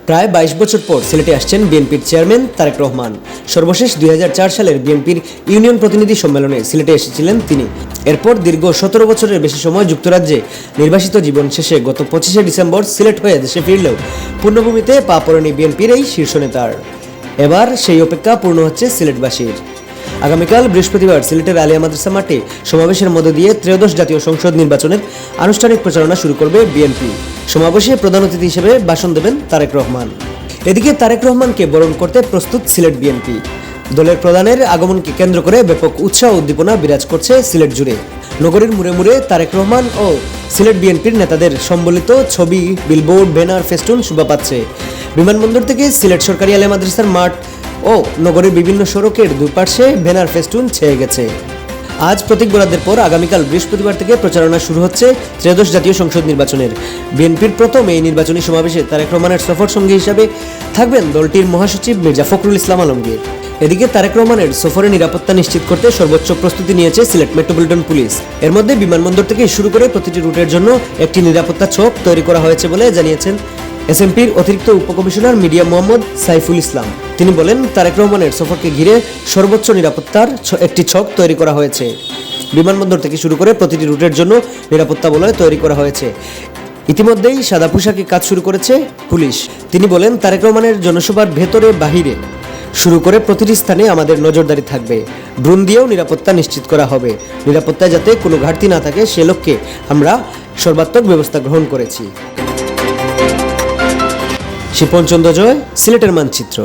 প্রায় 22 বছর পর সিলেটে আসছেন বিএনপির চেয়ারম্যান তারেক রহমান। সর্বশেষ 2004 সালের বিএনপির ইউনিয়ন প্রতিনিধি সম্মেলনে সিলেটে এসেছিলেন তিনি। এরপর দীর্ঘ 17 বছরের বেশি সময় যুক্তরাজ্যে নির্বাসিত জীবন শেষে গত 25শে ডিসেম্বর সিলেট হয়ে দেশে ফিরলেও পূর্ণভূমিতে পা পড়েনি বিএনপির এই শীর্ষ নেতার। এবার সেই অপেক্ষা পূর্ণ হচ্ছে সিলেটবাসীর। আগামীকাল বৃহস্পতিবার সিলেটের আলিয়া মাদ্রাসা মাঠে সমাবেশের মধ্য দিয়ে ত্রয়োদশ জাতীয় সংসদ নির্বাচনের আনুষ্ঠানিক প্রচারণা শুরু করবে বিএনপি। সমাবেশে প্রধান অতিথি হিসেবে ভাষণ দেবেন তারেক রহমান। এদিকে তারেক রহমানকে বরণ করতে প্রস্তুত সিলেট বিএনপি। দলের প্রধানের আগমনকে কেন্দ্র করে ব্যাপক উৎসাহ উদ্দীপনা বিরাজ করছে সিলেট জুড়ে। নগরীর মুড়ে মুড়ে তারেক রহমান ও সিলেট বিএনপির নেতাদের সম্বলিত ছবি, বিলবোর্ড, ব্যানার, ফেস্টুন শোভা পাচ্ছে। বিমানবন্দর থেকে সিলেট সরকারি আলিয়া মাদ্রাসার মাঠ ও নগরীর বিভিন্ন সড়কের দুপাশে ব্যানার, ফেস্টুন ছেয়ে গেছে। আজ প্রতীক বরাদ্দের পর আগামীকাল বৃহস্পতিবার থেকে প্রচারণা শুরু হচ্ছে ত্রয়োদশ জাতীয় সংসদ নির্বাচনের। বিএনপির প্রথম এই নির্বাচনী সমাবেশে তারেক রহমানের সফর সঙ্গী হিসাবে থাকবেন দলটির মহাসচিব মির্জা ফখরুল ইসলাম আলমগীর। এদিকে তারেক রহমানের সফরে নিরাপত্তা নিশ্চিত করতে সর্বোচ্চ প্রস্তুতি নিয়েছে সিলেট মেট্রোপলিটন পুলিশ। এর মধ্যে বিমানবন্দর থেকে শুরু করে প্রতিটি রুটের জন্য একটি নিরাপত্তা ছক তৈরি করা হয়েছে বলে জানিয়েছেন এসএমপির অতিরিক্ত উপকমিশনার মিডিয়া মোহাম্মদ সাইফুল ইসলাম। তিনি বলেন, তারেক রহমানের সফরকে ঘিরে সর্বোচ্চ নিরাপত্তার একটি ছক তৈরি করা হয়েছে। বিমানবন্দর থেকে শুরু করে প্রতিটি রুটের জন্য নিরাপত্তা বলয় তৈরি করা হয়েছে। ইতিমধ্যেই সাদা পোশাকে কাজ শুরু করেছে পুলিশ। তিনি বলেন, তারেক রহমানের জনসভার ভেতরে বাহিরে শুরু করে প্রতিটি স্থানে আমাদের নজরদারি থাকবে। ড্রোন দিয়েও নিরাপত্তা নিশ্চিত করা হবে। নিরাপত্তায় যাতে কোনো ঘাটতি না থাকে সে লক্ষ্যে আমরা সর্বাত্মক ব্যবস্থা গ্রহণ করেছি। শিপন চন্দ্র জয়, সিলেটের মানচিত্র।